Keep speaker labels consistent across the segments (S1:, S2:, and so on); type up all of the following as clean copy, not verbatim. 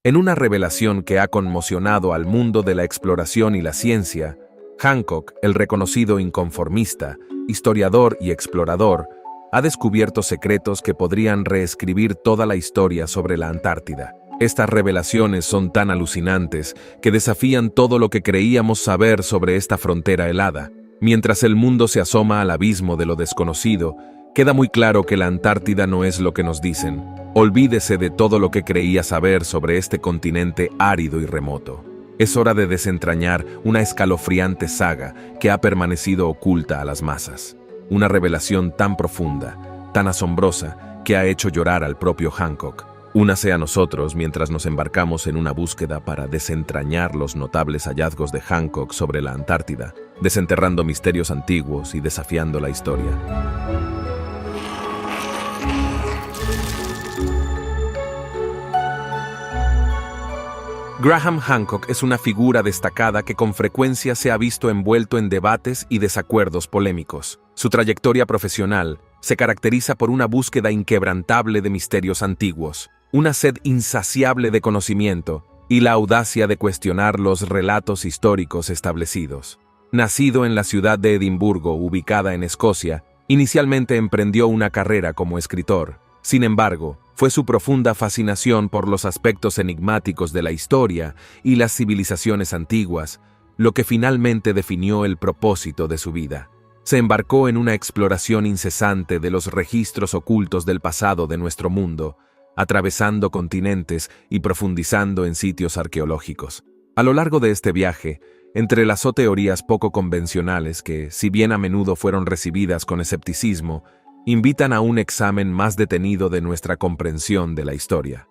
S1: En una revelación que ha conmocionado al mundo de la exploración y la ciencia, Hancock, el reconocido inconformista, historiador y explorador, ha descubierto secretos que podrían reescribir toda la historia sobre la Antártida. Estas revelaciones son tan alucinantes que desafían todo lo que creíamos saber sobre esta frontera helada. Mientras el mundo se asoma al abismo de lo desconocido, queda muy claro que la Antártida no es lo que nos dicen. Olvídese de todo lo que creía saber sobre este continente árido y remoto. Es hora de desentrañar una escalofriante saga que ha permanecido oculta a las masas. Una revelación tan profunda, tan asombrosa, que ha hecho llorar al propio Hancock. Únase a nosotros mientras nos embarcamos en una búsqueda para desentrañar los notables hallazgos de Hancock sobre la Antártida, desenterrando misterios antiguos y desafiando la historia. Graham Hancock es una figura destacada que con frecuencia se ha visto envuelto en debates y desacuerdos polémicos. Su trayectoria profesional se caracteriza por una búsqueda inquebrantable de misterios antiguos, una sed insaciable de conocimiento y la audacia de cuestionar los relatos históricos establecidos. Nacido en la ciudad de Edimburgo, ubicada en Escocia, inicialmente emprendió una carrera como escritor. Sin embargo, fue su profunda fascinación por los aspectos enigmáticos de la historia y las civilizaciones antiguas lo que finalmente definió el propósito de su vida. Se embarcó en una exploración incesante de los registros ocultos del pasado de nuestro mundo, atravesando continentes y profundizando en sitios arqueológicos. A lo largo de este viaje, entrelazó teorías poco convencionales que, si bien a menudo fueron recibidas con escepticismo, invitan a un examen más detenido de nuestra comprensión de la historia.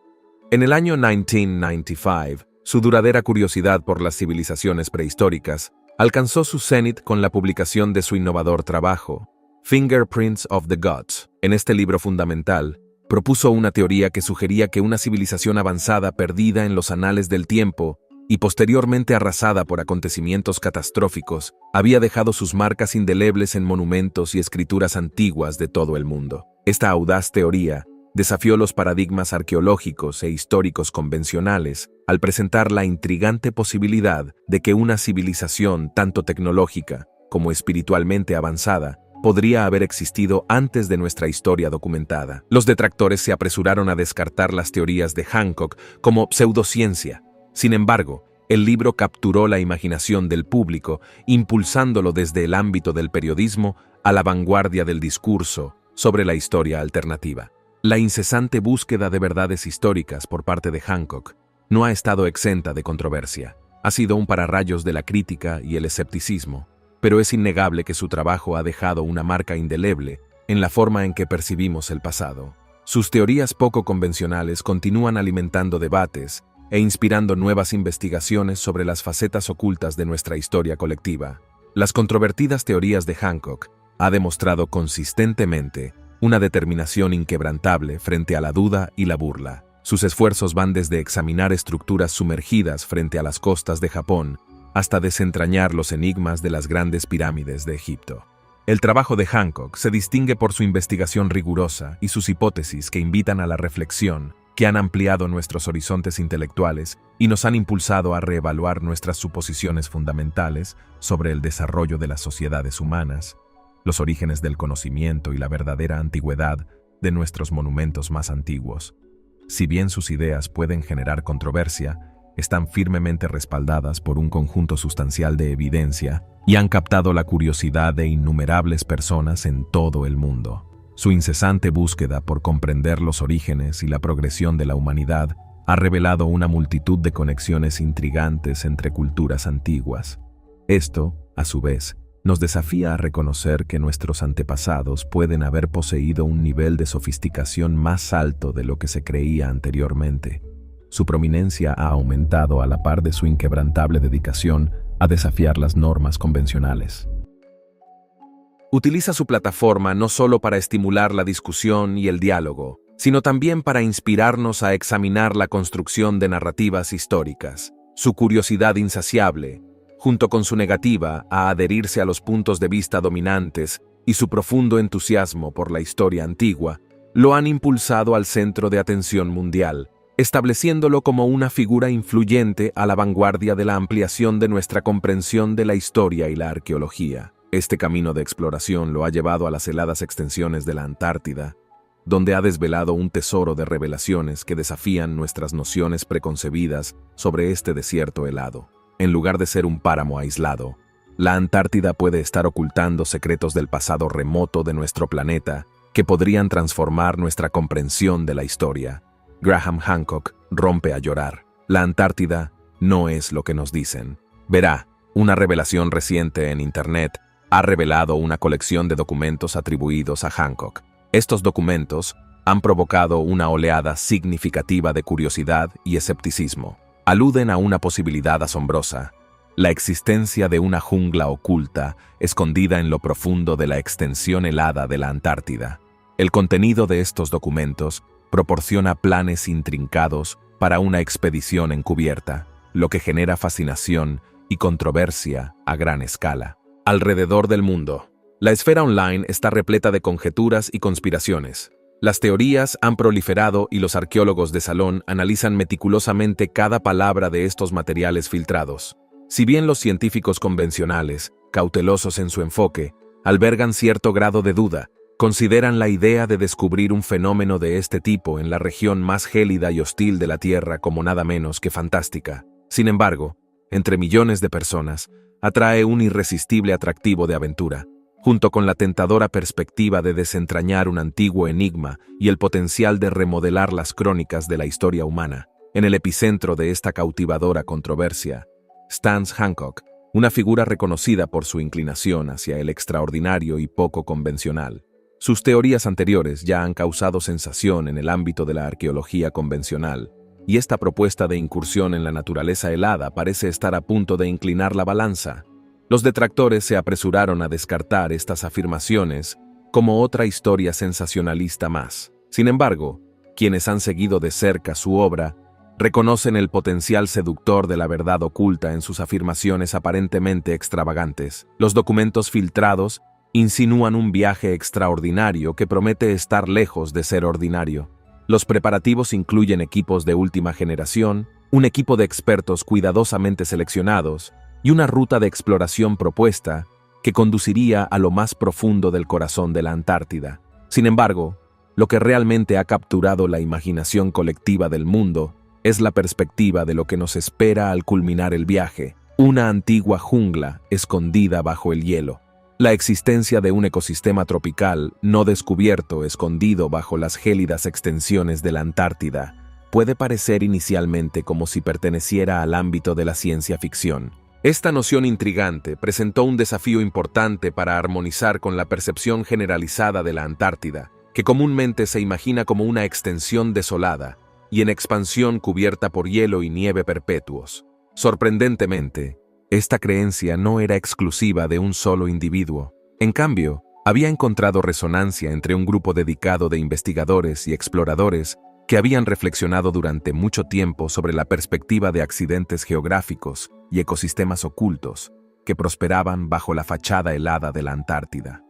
S1: En el año 1995, su duradera curiosidad por las civilizaciones prehistóricas alcanzó su cenit con la publicación de su innovador trabajo, Fingerprints of the Gods. En este libro fundamental, propuso una teoría que sugería que una civilización avanzada perdida en los anales del tiempo y posteriormente arrasada por acontecimientos catastróficos, había dejado sus marcas indelebles en monumentos y escrituras antiguas de todo el mundo. Esta audaz teoría desafió los paradigmas arqueológicos e históricos convencionales al presentar la intrigante posibilidad de que una civilización tanto tecnológica como espiritualmente avanzada podría haber existido antes de nuestra historia documentada. Los detractores se apresuraron a descartar las teorías de Hancock como pseudociencia. Sin embargo, el libro capturó la imaginación del público, impulsándolo desde el ámbito del periodismo a la vanguardia del discurso sobre la historia alternativa. La incesante búsqueda de verdades históricas por parte de Hancock no ha estado exenta de controversia. Ha sido un pararrayos de la crítica y el escepticismo, pero es innegable que su trabajo ha dejado una marca indeleble en la forma en que percibimos el pasado. Sus teorías poco convencionales continúan alimentando debates e inspirando nuevas investigaciones sobre las facetas ocultas de nuestra historia colectiva. Las controvertidas teorías de Hancock ha demostrado consistentemente una determinación inquebrantable frente a la duda y la burla. Sus esfuerzos van desde examinar estructuras sumergidas frente a las costas de Japón hasta desentrañar los enigmas de las grandes pirámides de Egipto. El trabajo de Hancock se distingue por su investigación rigurosa y sus hipótesis que invitan a la reflexión, que han ampliado nuestros horizontes intelectuales y nos han impulsado a reevaluar nuestras suposiciones fundamentales sobre el desarrollo de las sociedades humanas, los orígenes del conocimiento y la verdadera antigüedad de nuestros monumentos más antiguos. Si bien sus ideas pueden generar controversia, están firmemente respaldadas por un conjunto sustancial de evidencia y han captado la curiosidad de innumerables personas en todo el mundo. Su incesante búsqueda por comprender los orígenes y la progresión de la humanidad ha revelado una multitud de conexiones intrigantes entre culturas antiguas. Esto, a su vez, nos desafía a reconocer que nuestros antepasados pueden haber poseído un nivel de sofisticación más alto de lo que se creía anteriormente. Su prominencia ha aumentado a la par de su inquebrantable dedicación a desafiar las normas convencionales. Utiliza su plataforma no solo para estimular la discusión y el diálogo, sino también para inspirarnos a examinar la construcción de narrativas históricas. Su curiosidad insaciable, junto con su negativa a adherirse a los puntos de vista dominantes y su profundo entusiasmo por la historia antigua, lo han impulsado al centro de atención mundial, estableciéndolo como una figura influyente a la vanguardia de la ampliación de nuestra comprensión de la historia y la arqueología. Este camino de exploración lo ha llevado a las heladas extensiones de la Antártida, donde ha desvelado un tesoro de revelaciones que desafían nuestras nociones preconcebidas sobre este desierto helado. En lugar de ser un páramo aislado, la Antártida puede estar ocultando secretos del pasado remoto de nuestro planeta que podrían transformar nuestra comprensión de la historia. Graham Hancock rompe a llorar. La Antártida no es lo que nos dicen. Verá, una revelación reciente en Internet ha revelado una colección de documentos atribuidos a Hancock. Estos documentos han provocado una oleada significativa de curiosidad y escepticismo. Aluden a una posibilidad asombrosa: la existencia de una jungla oculta escondida en lo profundo de la extensión helada de la Antártida. El contenido de estos documentos proporciona planes intrincados para una expedición encubierta, lo que genera fascinación y controversia a gran escala. Alrededor del mundo, la esfera online está repleta de conjeturas y conspiraciones. Las teorías han proliferado y los arqueólogos de salón analizan meticulosamente cada palabra de estos materiales filtrados. Si bien los científicos convencionales, cautelosos en su enfoque, albergan cierto grado de duda, consideran la idea de descubrir un fenómeno de este tipo en la región más gélida y hostil de la Tierra como nada menos que fantástica. Sin embargo, entre millones de personas, atrae un irresistible atractivo de aventura, junto con la tentadora perspectiva de desentrañar un antiguo enigma y el potencial de remodelar las crónicas de la historia humana. En el epicentro de esta cautivadora controversia, stands Hancock, una figura reconocida por su inclinación hacia el extraordinario y poco convencional. Sus teorías anteriores ya han causado sensación en el ámbito de la arqueología convencional, y esta propuesta de incursión en la naturaleza helada parece estar a punto de inclinar la balanza. Los detractores se apresuraron a descartar estas afirmaciones como otra historia sensacionalista más. Sin embargo, quienes han seguido de cerca su obra reconocen el potencial seductor de la verdad oculta en sus afirmaciones aparentemente extravagantes. Los documentos filtrados insinúan un viaje extraordinario que promete estar lejos de ser ordinario. Los preparativos incluyen equipos de última generación, un equipo de expertos cuidadosamente seleccionados y una ruta de exploración propuesta que conduciría a lo más profundo del corazón de la Antártida. Sin embargo, lo que realmente ha capturado la imaginación colectiva del mundo es la perspectiva de lo que nos espera al culminar el viaje: una antigua jungla escondida bajo el hielo. La existencia de un ecosistema tropical no descubierto escondido bajo las gélidas extensiones de la Antártida puede parecer inicialmente como si perteneciera al ámbito de la ciencia ficción. Esta noción intrigante presentó un desafío importante para armonizar con la percepción generalizada de la Antártida, que comúnmente se imagina como una extensión desolada y en expansión cubierta por hielo y nieve perpetuos. Sorprendentemente, esta creencia no era exclusiva de un solo individuo. En cambio, había encontrado resonancia entre un grupo dedicado de investigadores y exploradores que habían reflexionado durante mucho tiempo sobre la perspectiva de accidentes geográficos y ecosistemas ocultos que prosperaban bajo la fachada helada de la Antártida.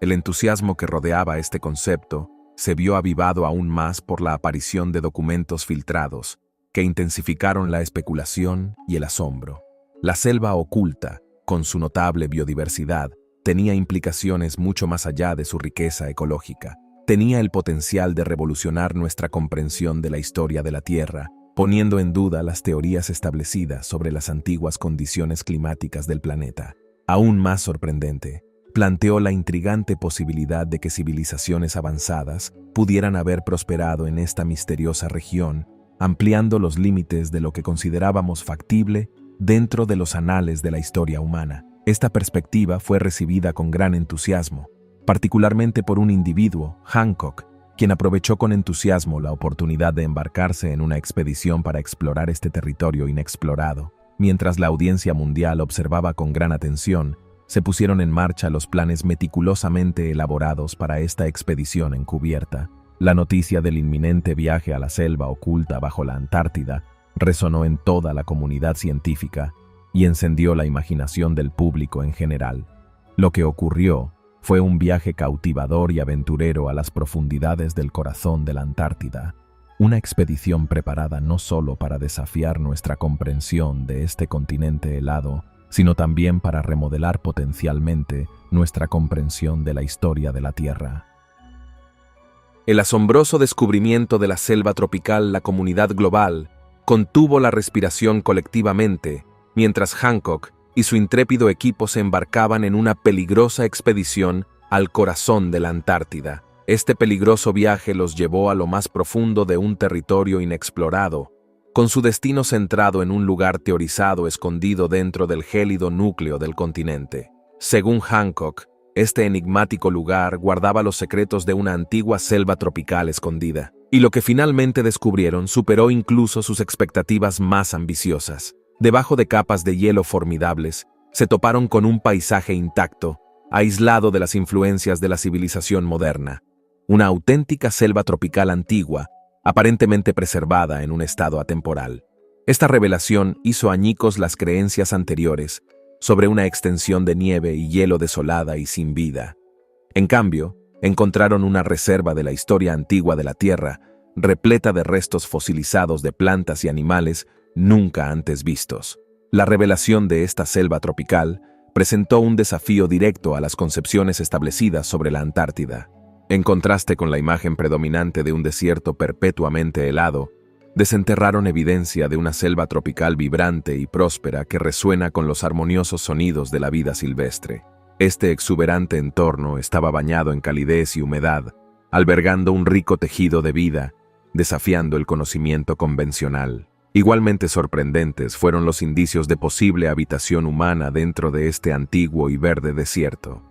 S1: El entusiasmo que rodeaba este concepto se vio avivado aún más por la aparición de documentos filtrados que intensificaron la especulación y el asombro. La selva oculta, con su notable biodiversidad, tenía implicaciones mucho más allá de su riqueza ecológica. Tenía el potencial de revolucionar nuestra comprensión de la historia de la Tierra, poniendo en duda las teorías establecidas sobre las antiguas condiciones climáticas del planeta. Aún más sorprendente, planteó la intrigante posibilidad de que civilizaciones avanzadas pudieran haber prosperado en esta misteriosa región, ampliando los límites de lo que considerábamos factible dentro de los anales de la historia humana. Esta perspectiva fue recibida con gran entusiasmo, particularmente por un individuo, Hancock, quien aprovechó con entusiasmo la oportunidad de embarcarse en una expedición para explorar este territorio inexplorado. Mientras la audiencia mundial observaba con gran atención, se pusieron en marcha los planes meticulosamente elaborados para esta expedición encubierta. La noticia del inminente viaje a la selva oculta bajo la Antártida resonó en toda la comunidad científica y encendió la imaginación del público en general. Lo que ocurrió fue un viaje cautivador y aventurero a las profundidades del corazón de la Antártida.
S2: Una expedición preparada no solo para desafiar nuestra comprensión de este continente helado, sino también para remodelar potencialmente nuestra comprensión de la historia de la Tierra.
S1: El asombroso descubrimiento de la selva tropical, la comunidad global, contuvo la respiración colectivamente, mientras Hancock y su intrépido equipo se embarcaban en una peligrosa expedición al corazón de la Antártida. Este peligroso viaje los llevó a lo más profundo de un territorio inexplorado, con su destino centrado en un lugar teorizado escondido dentro del gélido núcleo del continente. Según Hancock, este enigmático lugar guardaba los secretos de una antigua selva tropical escondida, y lo que finalmente descubrieron superó incluso sus expectativas más ambiciosas. Debajo de capas de hielo formidables, se toparon con un paisaje intacto, aislado de las influencias de la civilización moderna. Una auténtica selva tropical antigua, aparentemente preservada en un estado atemporal. Esta revelación hizo añicos las creencias anteriores sobre una extensión de nieve y hielo desolada y sin vida. En cambio, encontraron una reserva de la historia antigua de la Tierra, repleta de restos fosilizados de plantas y animales nunca antes vistos. La revelación de esta selva tropical presentó un desafío directo a las concepciones establecidas sobre la Antártida. En contraste con la imagen predominante de un desierto perpetuamente helado, desenterraron evidencia de una selva tropical vibrante y próspera que resuena con los armoniosos sonidos de la vida silvestre. Este exuberante entorno estaba bañado en calidez y humedad, albergando un rico tejido de vida, desafiando el conocimiento convencional. Igualmente sorprendentes fueron los indicios de posible habitación humana dentro de este antiguo y verde desierto.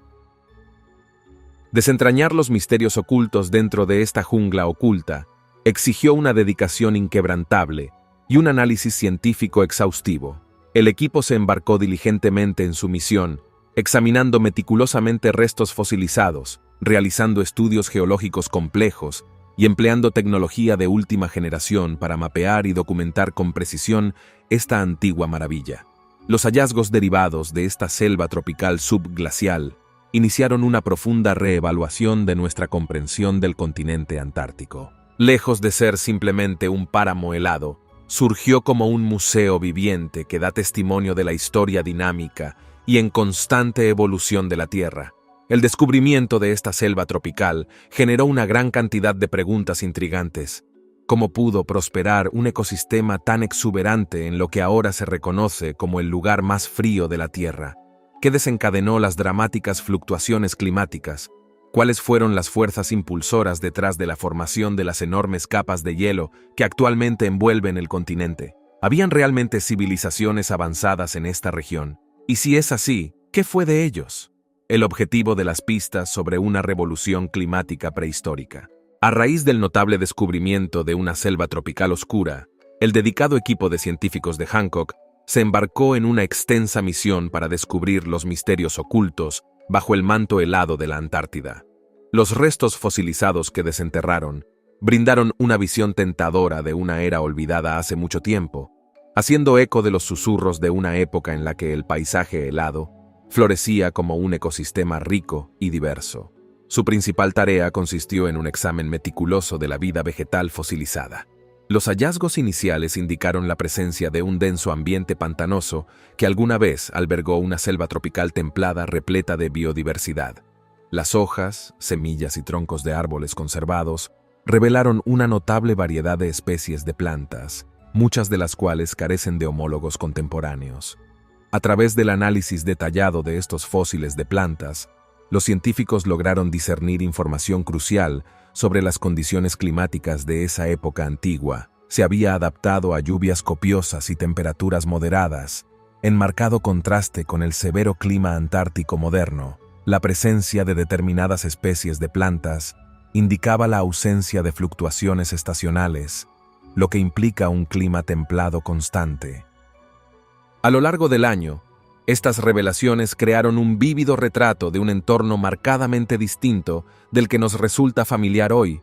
S1: Desentrañar los misterios ocultos dentro de esta jungla oculta exigió una dedicación inquebrantable y un análisis científico exhaustivo. El equipo se embarcó diligentemente en su misión, examinando meticulosamente restos fosilizados, realizando estudios geológicos complejos y empleando tecnología de última generación para mapear y documentar con precisión esta antigua maravilla. Los hallazgos derivados de esta selva tropical subglacial iniciaron una profunda reevaluación de nuestra comprensión del continente antártico. Lejos de ser simplemente un páramo helado, surgió como un museo viviente que da testimonio de la historia dinámica y en constante evolución de la Tierra. El descubrimiento de esta selva tropical generó una gran cantidad de preguntas intrigantes. ¿Cómo pudo prosperar un ecosistema tan exuberante en lo que ahora se reconoce como el lugar más frío de la Tierra? ¿Qué desencadenó las dramáticas fluctuaciones climáticas? ¿Cuáles fueron las fuerzas impulsoras detrás de la formación de las enormes capas de hielo que actualmente envuelven el continente? ¿Habían realmente civilizaciones avanzadas en esta región? Y si es así, ¿qué fue de ellos? El objetivo de las pistas sobre una revolución climática prehistórica. A raíz del notable descubrimiento de una selva tropical oscura, el dedicado equipo de científicos de Hancock se embarcó en una extensa misión para descubrir los misterios ocultos bajo el manto helado de la Antártida. Los restos fosilizados que desenterraron brindaron una visión tentadora de una era olvidada hace mucho tiempo, haciendo eco de los susurros de una época en la que el paisaje helado florecía como un ecosistema rico y diverso. Su principal tarea consistió en un examen meticuloso de la vida vegetal fosilizada. Los hallazgos iniciales indicaron la presencia de un denso ambiente pantanoso que alguna vez albergó una selva tropical templada repleta de biodiversidad. Las hojas, semillas y troncos de árboles conservados revelaron una notable variedad de especies de plantas, muchas de las cuales carecen de homólogos contemporáneos. A través del análisis detallado de estos fósiles de plantas, los científicos lograron discernir información crucial sobre las condiciones climáticas de esa época antigua. Se había adaptado a lluvias copiosas y temperaturas moderadas, en marcado contraste con el severo clima antártico moderno. La presencia de determinadas especies de plantas indicaba la ausencia de fluctuaciones estacionales, lo que implica un clima templado constante. A lo largo del año, estas revelaciones crearon un vívido retrato de un entorno marcadamente distinto del que nos resulta familiar hoy.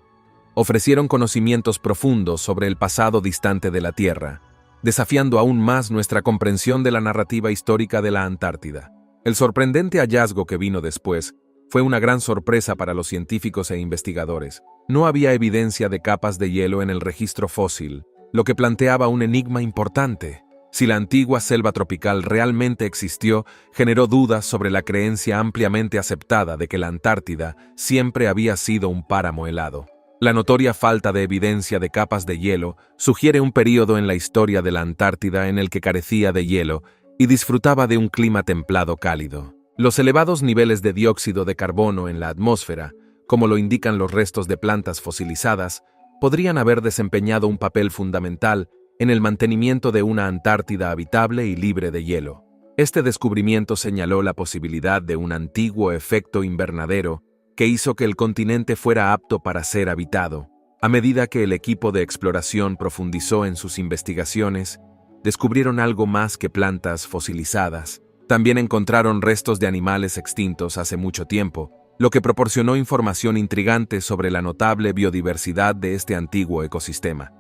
S1: Ofrecieron conocimientos profundos sobre el pasado distante de la Tierra, desafiando aún más nuestra comprensión de la narrativa histórica de la Antártida. El sorprendente hallazgo que vino después Fue una gran sorpresa para los científicos e investigadores. No había evidencia de capas de hielo en el registro fósil, lo que planteaba un enigma importante. Si la antigua selva tropical realmente existió, generó dudas sobre la creencia ampliamente aceptada de que la Antártida siempre había sido un páramo helado. La notoria falta de evidencia de capas de hielo sugiere un período en la historia de la Antártida en el que carecía de hielo y disfrutaba de un clima templado cálido. Los elevados niveles de dióxido de carbono en la atmósfera, como lo indican los restos de plantas fosilizadas, podrían haber desempeñado un papel fundamental en el mantenimiento de una Antártida habitable y libre de hielo. Este descubrimiento señaló la posibilidad de un antiguo efecto invernadero que hizo que el continente fuera apto para ser habitado. A medida que el equipo de exploración profundizó en sus investigaciones, descubrieron algo más que plantas fosilizadas. También encontraron restos de animales extintos hace mucho tiempo, lo que proporcionó información intrigante sobre la notable biodiversidad de este antiguo ecosistema.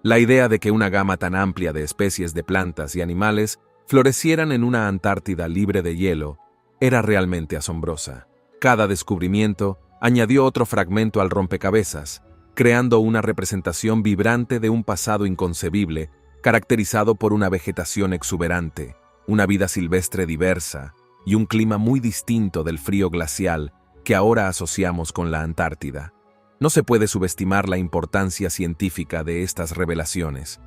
S1: La idea de que una gama tan amplia de especies de plantas y animales florecieran en una Antártida libre de hielo era realmente asombrosa. Cada descubrimiento añadió otro fragmento al rompecabezas, creando una representación vibrante de un pasado inconcebible, caracterizado por una vegetación exuberante, una vida silvestre diversa y un clima muy distinto del frío glacial que ahora asociamos con la Antártida. No se puede subestimar la importancia científica de estas revelaciones.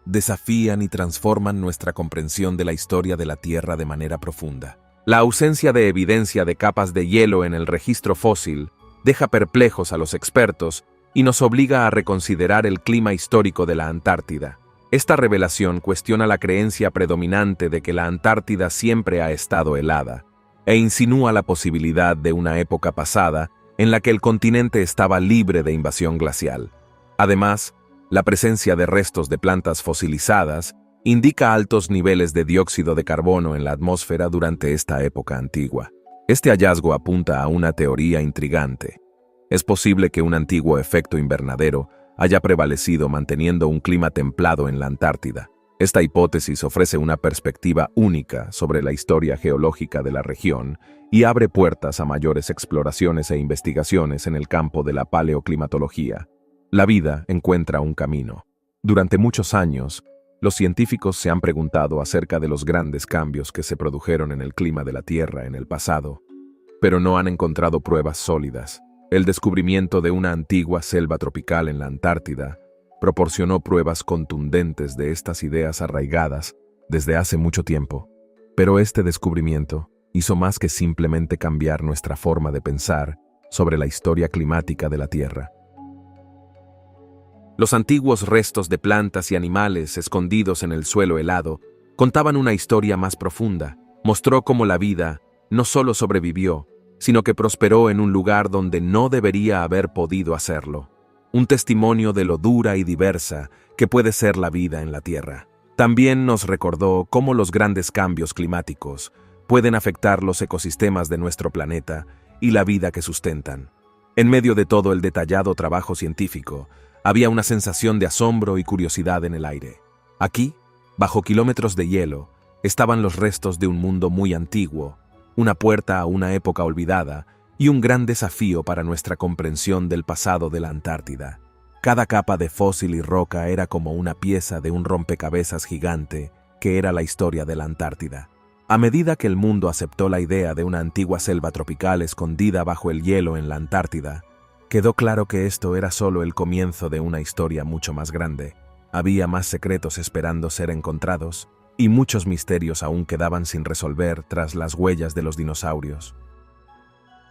S1: Desafían y transforman nuestra comprensión de la historia de la Tierra de manera profunda. La ausencia de evidencia de capas de hielo en el registro fósil deja perplejos a los expertos y nos obliga a reconsiderar el clima histórico de la Antártida. Esta revelación cuestiona la creencia predominante de que la Antártida siempre ha estado helada, e insinúa la posibilidad de una época pasada en la que el continente estaba libre de invasión glacial. Además, la presencia de restos de plantas fosilizadas indica altos niveles de dióxido de carbono en la atmósfera durante esta época antigua. Este hallazgo apunta a una teoría intrigante. Es posible que un antiguo efecto invernadero haya prevalecido manteniendo un clima templado en la Antártida. Esta hipótesis ofrece una perspectiva única sobre la historia geológica de la región y abre puertas a mayores exploraciones e investigaciones en el campo de la paleoclimatología. La vida encuentra un camino. Durante muchos años, los científicos se han preguntado acerca de los grandes cambios que se produjeron en el clima de la Tierra en el pasado, pero no han encontrado pruebas sólidas. El descubrimiento de una antigua selva tropical en la Antártida proporcionó pruebas contundentes de estas ideas arraigadas desde hace mucho tiempo. Pero este descubrimiento hizo más que simplemente cambiar nuestra forma de pensar sobre la historia climática de la Tierra. Los antiguos restos de plantas y animales escondidos en el suelo helado contaban una historia más profunda. Mostró cómo la vida no solo sobrevivió, sino que prosperó en un lugar donde no debería haber podido hacerlo. Un testimonio de lo dura y diversa que puede ser la vida en la Tierra. También nos recordó cómo los grandes cambios climáticos pueden afectar los ecosistemas de nuestro planeta y la vida que sustentan. En medio de todo el detallado trabajo científico, había una sensación de asombro y curiosidad en el aire. Aquí, bajo kilómetros de hielo, estaban los restos de un mundo muy antiguo, una puerta a una época olvidada y un gran desafío para nuestra comprensión del pasado de la Antártida. Cada capa de fósil y roca era como una pieza de un rompecabezas gigante que era la historia de la Antártida. A medida que el mundo aceptó la idea de una antigua selva tropical escondida bajo el hielo en la Antártida, quedó claro que esto era solo el comienzo de una historia mucho más grande. Había más secretos esperando ser encontrados, y muchos misterios aún quedaban sin resolver tras las huellas de los dinosaurios.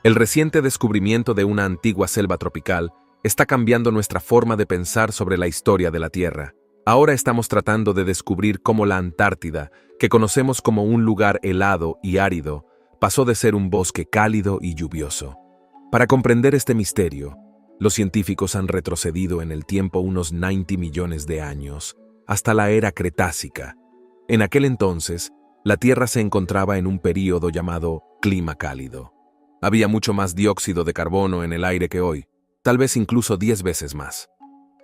S1: El reciente descubrimiento de una antigua selva tropical está cambiando nuestra forma de pensar sobre la historia de la Tierra. Ahora estamos tratando de descubrir cómo la Antártida, que conocemos como un lugar helado y árido, pasó de ser un bosque cálido y lluvioso. Para comprender este misterio, los científicos han retrocedido en el tiempo unos 90 millones de años, hasta la era Cretácica. En aquel entonces, la Tierra se encontraba en un período llamado clima cálido. Había mucho más dióxido de carbono en el aire que hoy, tal vez incluso 10 veces más.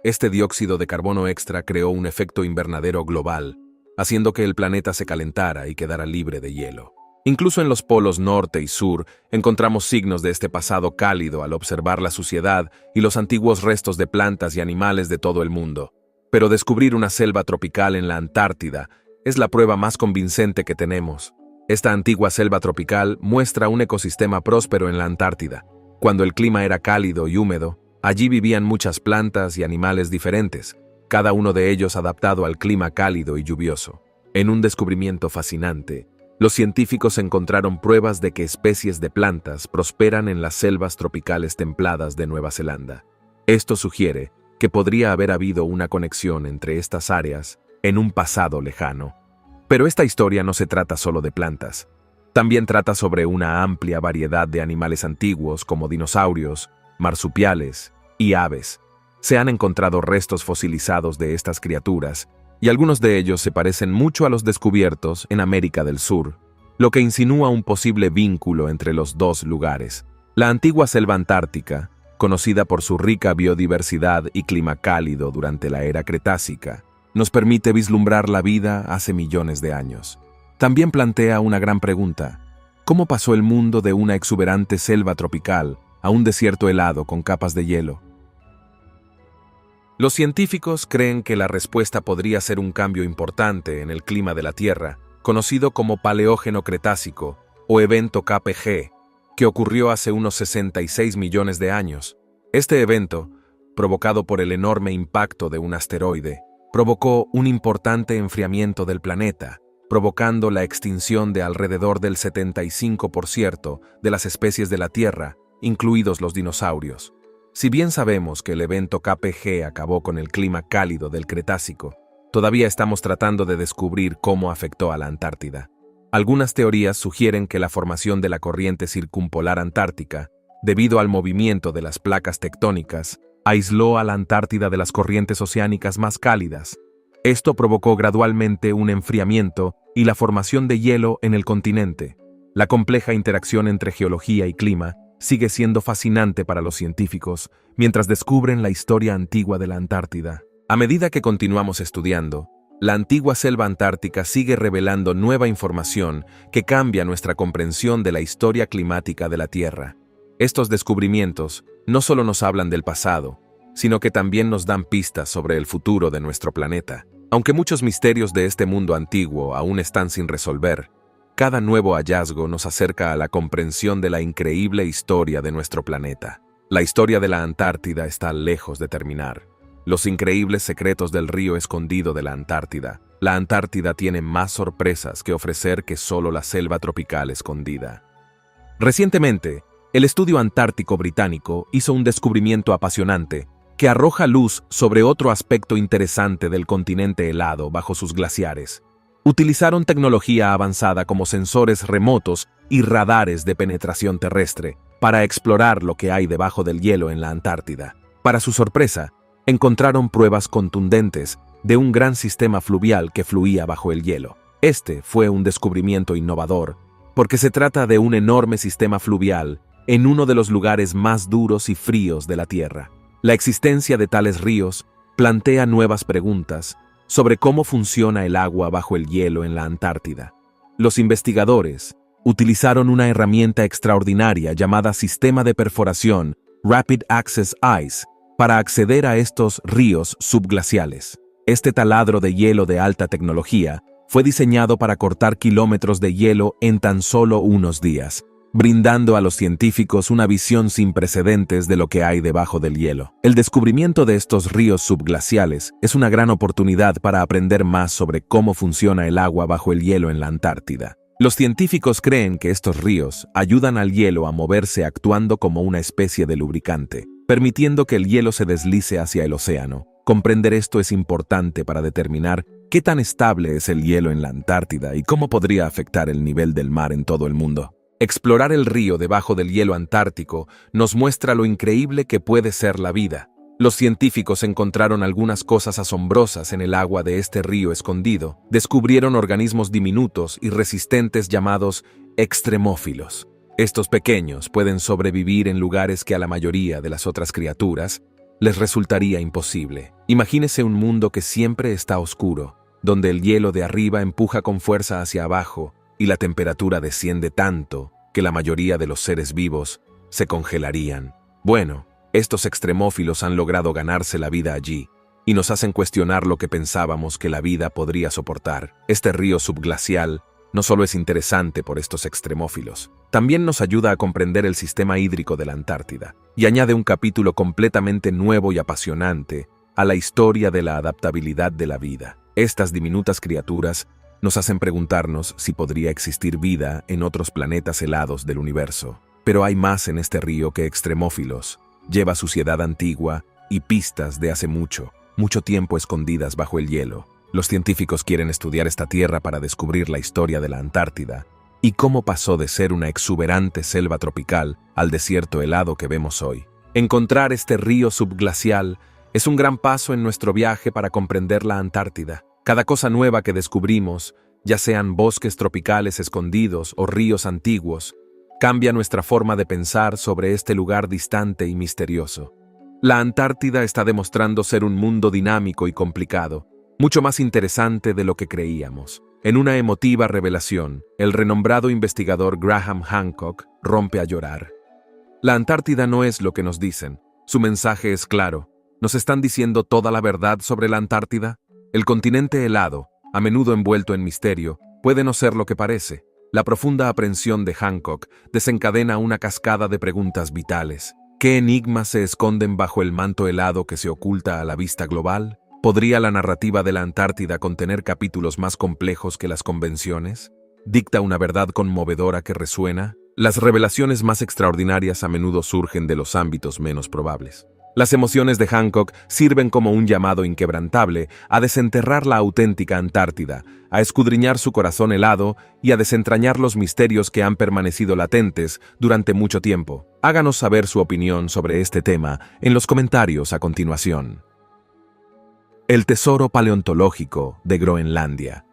S1: Este dióxido de carbono extra creó un efecto invernadero global, haciendo que el planeta se calentara y quedara libre de hielo. Incluso en los polos norte y sur encontramos signos de este pasado cálido al observar la suciedad y los antiguos restos de plantas y animales de todo el mundo. Pero descubrir una selva tropical en la Antártida es la prueba más convincente que tenemos. Esta antigua selva tropical muestra un ecosistema próspero en la Antártida. Cuando el clima era cálido y húmedo, allí vivían muchas plantas y animales diferentes, cada uno de ellos adaptado al clima cálido y lluvioso. En un descubrimiento fascinante, los científicos encontraron pruebas de que especies de plantas prosperan en las selvas tropicales templadas de Nueva Zelanda. Esto sugiere que podría haber habido una conexión entre estas áreas en un pasado lejano. Pero esta historia no se trata solo de plantas. También trata sobre una amplia variedad de animales antiguos como dinosaurios, marsupiales y aves. Se han encontrado restos fosilizados de estas criaturas, y algunos de ellos se parecen mucho a los descubiertos en América del Sur, lo que insinúa un posible vínculo entre los dos lugares. La antigua selva antártica, conocida por su rica biodiversidad y clima cálido durante la era Cretácica, nos permite vislumbrar la vida hace millones de años. También plantea una gran pregunta: ¿cómo pasó el mundo de una exuberante selva tropical a un desierto helado con capas de hielo? Los científicos creen que la respuesta podría ser un cambio importante en el clima de la Tierra, conocido como Paleógeno Cretácico o evento KPG, que ocurrió hace unos 66 millones de años. Este evento, provocado por el enorme impacto de un asteroide, provocó un importante enfriamiento del planeta, provocando la extinción de alrededor del 75% de las especies de la Tierra, incluidos los dinosaurios. Si bien sabemos que el evento KPG acabó con el clima cálido del Cretácico, todavía estamos tratando de descubrir cómo afectó a la Antártida. Algunas teorías sugieren que la formación de la corriente circumpolar antártica, debido al movimiento de las placas tectónicas, aisló a la Antártida de las corrientes oceánicas más cálidas. Esto provocó gradualmente un enfriamiento y la formación de hielo en el continente. La compleja interacción entre geología y clima sigue siendo fascinante para los científicos mientras descubren la historia antigua de la Antártida. A medida que continuamos estudiando, la antigua selva antártica sigue revelando nueva información que cambia nuestra comprensión de la historia climática de la Tierra. Estos descubrimientos no solo nos hablan del pasado, sino que también nos dan pistas sobre el futuro de nuestro planeta. Aunque muchos misterios de este mundo antiguo aún están sin resolver, cada nuevo hallazgo nos acerca a la comprensión de la increíble historia de nuestro planeta. La historia de la Antártida está lejos de terminar. Los increíbles secretos del río escondido de la Antártida. La Antártida tiene más sorpresas que ofrecer que solo la selva tropical escondida. Recientemente, el Estudio Antártico Británico hizo un descubrimiento apasionante que arroja luz sobre otro aspecto interesante del continente helado bajo sus glaciares. Utilizaron tecnología avanzada como sensores remotos y radares de penetración terrestre para explorar lo que hay debajo del hielo en la Antártida. Para su sorpresa, encontraron pruebas contundentes de un gran sistema fluvial que fluía bajo el hielo. Este fue un descubrimiento innovador, porque se trata de un enorme sistema fluvial en uno de los lugares más duros y fríos de la Tierra. La existencia de tales ríos plantea nuevas preguntas sobre cómo funciona el agua bajo el hielo en la Antártida. Los investigadores utilizaron una herramienta extraordinaria llamada Sistema de Perforación Rapid Access Ice para acceder a estos ríos subglaciales. Este taladro de hielo de alta tecnología fue diseñado para cortar kilómetros de hielo en tan solo unos días, brindando a los científicos una visión sin precedentes de lo que hay debajo del hielo. El descubrimiento de estos ríos subglaciales es una gran oportunidad para aprender más sobre cómo funciona el agua bajo el hielo en la Antártida. Los científicos creen que estos ríos ayudan al hielo a moverse actuando como una especie de lubricante, permitiendo que el hielo se deslice hacia el océano. Comprender esto es importante para determinar qué tan estable es el hielo en la Antártida y cómo podría afectar el nivel del mar en todo el mundo. Explorar el río debajo del hielo antártico nos muestra lo increíble que puede ser la vida. Los científicos encontraron algunas cosas asombrosas en el agua de este río escondido. Descubrieron organismos diminutos y resistentes llamados extremófilos. Estos pequeños pueden sobrevivir en lugares que a la mayoría de las otras criaturas les resultaría imposible. Imagínese un mundo que siempre está oscuro, donde el hielo de arriba empuja con fuerza hacia abajo y la temperatura desciende tanto que la mayoría de los seres vivos se congelarían. Bueno, estos extremófilos han logrado ganarse la vida allí y nos hacen cuestionar lo que pensábamos que la vida podría soportar. Este río subglacial no solo es interesante por estos extremófilos, también nos ayuda a comprender el sistema hídrico de la Antártida y añade un capítulo completamente nuevo y apasionante a la historia de la adaptabilidad de la vida. Estas diminutas criaturas nos hacen preguntarnos si podría existir vida en otros planetas helados del universo. Pero hay más en este río que extremófilos. Lleva suciedad antigua y pistas de hace mucho tiempo escondidas bajo el hielo. Los científicos quieren estudiar esta tierra para descubrir la historia de la Antártida y cómo pasó de ser una exuberante selva tropical al desierto helado que vemos hoy. Encontrar este río subglacial es un gran paso en nuestro viaje para comprender la Antártida. Cada cosa nueva que descubrimos, ya sean bosques tropicales escondidos o ríos antiguos, cambia nuestra forma de pensar sobre este lugar distante y misterioso. La Antártida está demostrando ser un mundo dinámico y complicado, mucho más interesante de lo que creíamos. En una emotiva revelación, el renombrado investigador Graham Hancock rompe a llorar. La Antártida no es lo que nos dicen. Su mensaje es claro. ¿Nos están diciendo toda la verdad sobre la Antártida? El continente helado, a menudo envuelto en misterio, puede no ser lo que parece. La profunda aprehensión de Hancock desencadena una cascada de preguntas vitales. ¿Qué enigmas se esconden bajo el manto helado que se oculta a la vista global? ¿Podría la narrativa de la Antártida contener capítulos más complejos que las convenciones? ¿Dicta una verdad conmovedora que resuena? Las revelaciones más extraordinarias a menudo surgen de los ámbitos menos probables. Las emociones de Hancock sirven como un llamado inquebrantable a desenterrar la auténtica Antártida, a escudriñar su corazón helado y a desentrañar los misterios que han permanecido latentes durante mucho tiempo. Háganos saber su opinión sobre este tema en los comentarios a continuación. El tesoro paleontológico de Groenlandia.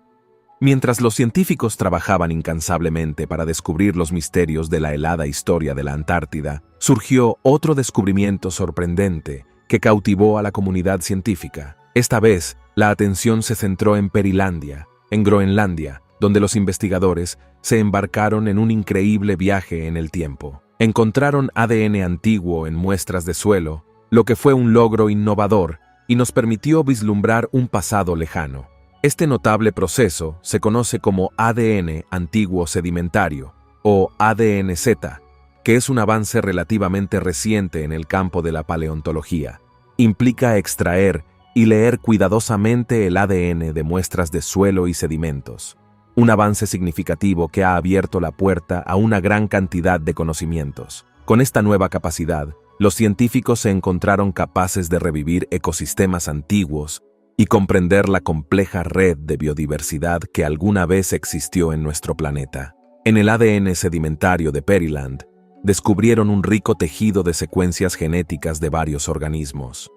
S1: Mientras los científicos trabajaban incansablemente para descubrir los misterios de la helada historia de la Antártida, surgió otro descubrimiento sorprendente que cautivó a la comunidad científica. Esta vez, la atención se centró en Perilandia, en Groenlandia, donde los investigadores se embarcaron en un increíble viaje en el tiempo. Encontraron ADN antiguo en muestras de suelo, lo que fue un logro innovador y nos permitió vislumbrar un pasado lejano. Este notable proceso se conoce como ADN antiguo sedimentario, o ADN-Z, que es un avance relativamente reciente en el campo de la paleontología. Implica extraer y leer cuidadosamente el ADN de muestras de suelo y sedimentos. Un avance significativo que ha abierto la puerta a una gran cantidad de conocimientos. Con esta nueva capacidad, los científicos se encontraron capaces de revivir ecosistemas antiguos y comprender la compleja red de biodiversidad que alguna vez existió en nuestro planeta. En el ADN sedimentario de Peryland, descubrieron un rico tejido de secuencias genéticas de varios organismos.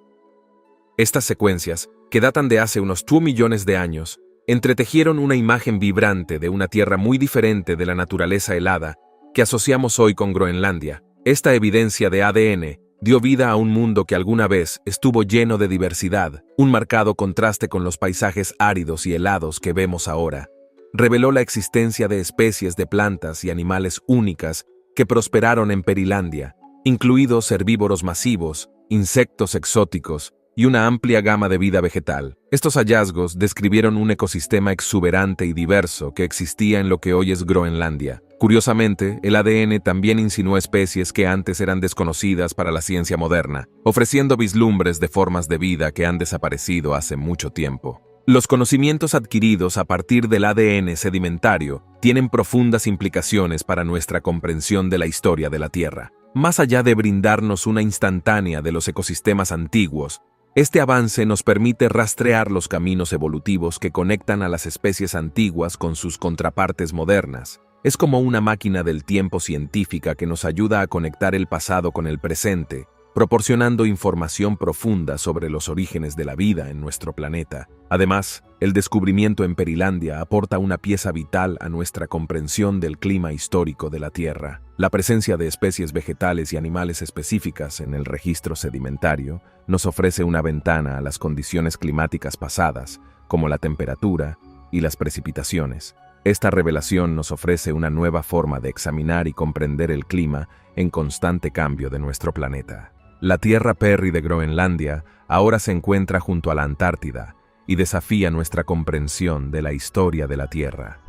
S1: Estas secuencias, que datan de hace unos 2 millones de años, entretejieron una imagen vibrante de una tierra muy diferente de la naturaleza helada que asociamos hoy con Groenlandia. Esta evidencia de ADN dio vida a un mundo que alguna vez estuvo lleno de diversidad, un marcado contraste con los paisajes áridos y helados que vemos ahora. Reveló la existencia de especies de plantas y animales únicas que prosperaron en Perilandia, incluidos herbívoros masivos, insectos exóticos y una amplia gama de vida vegetal. Estos hallazgos describieron un ecosistema exuberante y diverso que existía en lo que hoy es Groenlandia. Curiosamente, el ADN también insinuó especies que antes eran desconocidas para la ciencia moderna, ofreciendo vislumbres de formas de vida que han desaparecido hace mucho tiempo. Los conocimientos adquiridos a partir del ADN sedimentario tienen profundas implicaciones para nuestra comprensión de la historia de la Tierra. Más allá de brindarnos una instantánea de los ecosistemas antiguos, este avance nos permite rastrear los caminos evolutivos que conectan a las especies antiguas con sus contrapartes modernas. Es como una máquina del tiempo científica que nos ayuda a conectar el pasado con el presente, proporcionando información profunda sobre los orígenes de la vida en nuestro planeta. Además, el descubrimiento en Perilandia aporta una pieza vital a nuestra comprensión del clima histórico de la Tierra. La presencia de especies vegetales y animales específicas en el registro sedimentario nos ofrece una ventana a las condiciones climáticas pasadas, como la temperatura y las precipitaciones. Esta revelación nos ofrece una nueva forma de examinar y comprender el clima en constante cambio de nuestro planeta. La Tierra Perry de Groenlandia ahora se encuentra junto a la Antártida y desafía nuestra comprensión de la historia de la Tierra.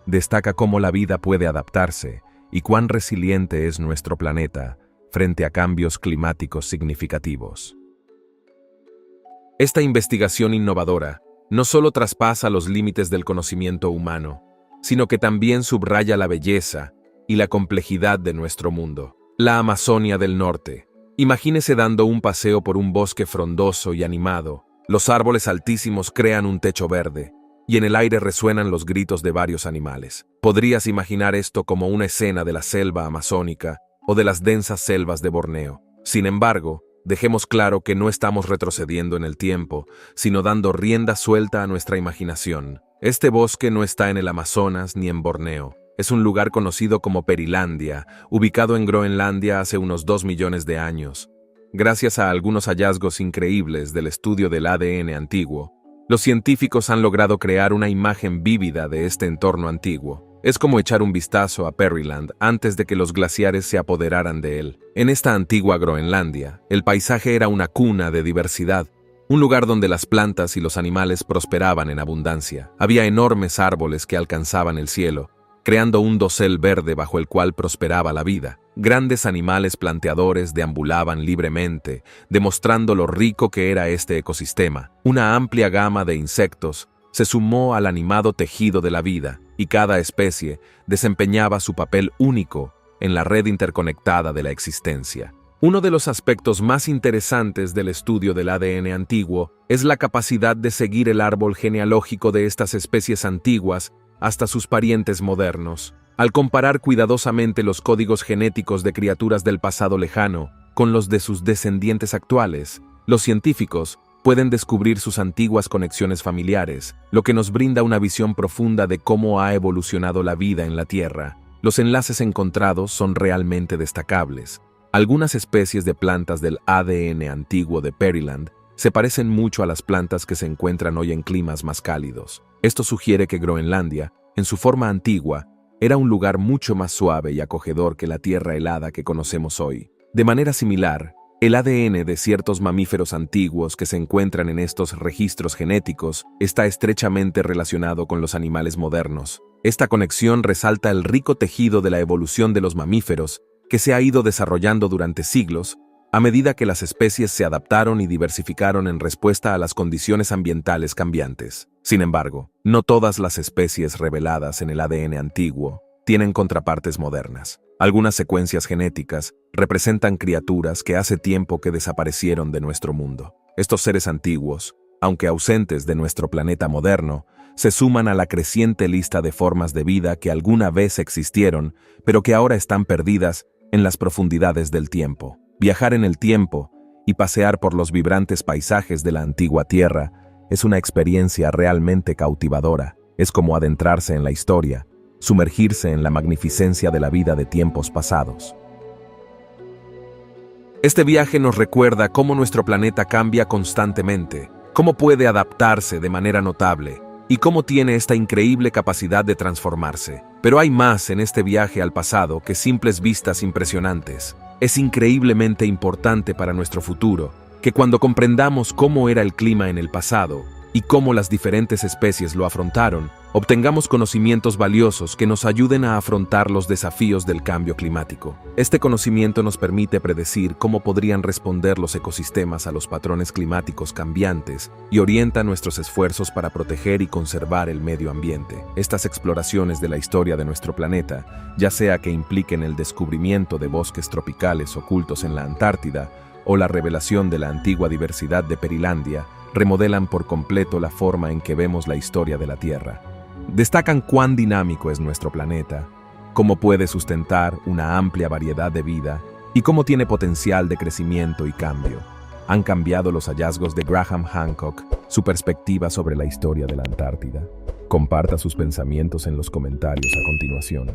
S1: Destaca cómo la vida puede adaptarse y cuán resiliente es nuestro planeta frente a cambios climáticos significativos. Esta investigación innovadora no solo traspasa los límites del conocimiento humano, sino que también subraya la belleza y la complejidad de nuestro mundo. La Amazonia del Norte. Imagínese dando un paseo por un bosque frondoso y animado. Los árboles altísimos crean un techo verde, y en el aire resuenan los gritos de varios animales. Podrías imaginar esto como una escena de la selva amazónica o de las densas selvas de Borneo. Sin embargo, dejemos claro que no estamos retrocediendo en el tiempo, sino dando rienda suelta a nuestra imaginación. Este bosque no está en el Amazonas ni en Borneo. Es un lugar conocido como Perilandia, ubicado en Groenlandia hace unos 2 millones de años. Gracias a algunos hallazgos increíbles del estudio del ADN antiguo, los científicos han logrado crear una imagen vívida de este entorno antiguo. Es como echar un vistazo a Peryland antes de que los glaciares se apoderaran de él. En esta antigua Groenlandia, el paisaje era una cuna de diversidad, un lugar donde las plantas y los animales prosperaban en abundancia. Había enormes árboles que alcanzaban el cielo, creando un dosel verde bajo el cual prosperaba la vida. Grandes animales planteadores deambulaban libremente, demostrando lo rico que era este ecosistema. Una amplia gama de insectos se sumó al animado tejido de la vida, y cada especie desempeñaba su papel único en la red interconectada de la existencia. Uno de los aspectos más interesantes del estudio del ADN antiguo es la capacidad de seguir el árbol genealógico de estas especies antiguas hasta sus parientes modernos. Al comparar cuidadosamente los códigos genéticos de criaturas del pasado lejano con los de sus descendientes actuales, los científicos pueden descubrir sus antiguas conexiones familiares, lo que nos brinda una visión profunda de cómo ha evolucionado la vida en la Tierra. Los enlaces encontrados son realmente destacables. Algunas especies de plantas del ADN antiguo de Peryland se parecen mucho a las plantas que se encuentran hoy en climas más cálidos. Esto sugiere que Groenlandia, en su forma antigua, era un lugar mucho más suave y acogedor que la tierra helada que conocemos hoy. De manera similar, el ADN de ciertos mamíferos antiguos que se encuentran en estos registros genéticos está estrechamente relacionado con los animales modernos. Esta conexión resalta el rico tejido de la evolución de los mamíferos que se ha ido desarrollando durante siglos a medida que las especies se adaptaron y diversificaron en respuesta a las condiciones ambientales cambiantes. Sin embargo, no todas las especies reveladas en el ADN antiguo tienen contrapartes modernas. Algunas secuencias genéticas representan criaturas que hace tiempo que desaparecieron de nuestro mundo. Estos seres antiguos, aunque ausentes de nuestro planeta moderno, se suman a la creciente lista de formas de vida que alguna vez existieron, pero que ahora están perdidas en las profundidades del tiempo. Viajar en el tiempo y pasear por los vibrantes paisajes de la antigua Tierra es una experiencia realmente cautivadora. Es como adentrarse en la historia, sumergirse en la magnificencia de la vida de tiempos pasados. Este viaje nos recuerda cómo nuestro planeta cambia constantemente, cómo puede adaptarse de manera notable y cómo tiene esta increíble capacidad de transformarse. Pero hay más en este viaje al pasado que simples vistas impresionantes. Es increíblemente importante para nuestro futuro que cuando comprendamos cómo era el clima en el pasado y cómo las diferentes especies lo afrontaron, obtengamos conocimientos valiosos que nos ayuden a afrontar los desafíos del cambio climático. Este conocimiento nos permite predecir cómo podrían responder los ecosistemas a los patrones climáticos cambiantes y orienta nuestros esfuerzos para proteger y conservar el medio ambiente. Estas exploraciones de la historia de nuestro planeta, ya sea que impliquen el descubrimiento de bosques tropicales ocultos en la Antártida o la revelación de la antigua diversidad de Perilandia, remodelan por completo la forma en que vemos la historia de la Tierra. Destacan cuán dinámico es nuestro planeta, cómo puede sustentar una amplia variedad de vida y cómo tiene potencial de crecimiento y cambio. Han cambiado los hallazgos de Graham Hancock su perspectiva sobre la historia de la Antártida. Comparta sus pensamientos en los comentarios a continuación.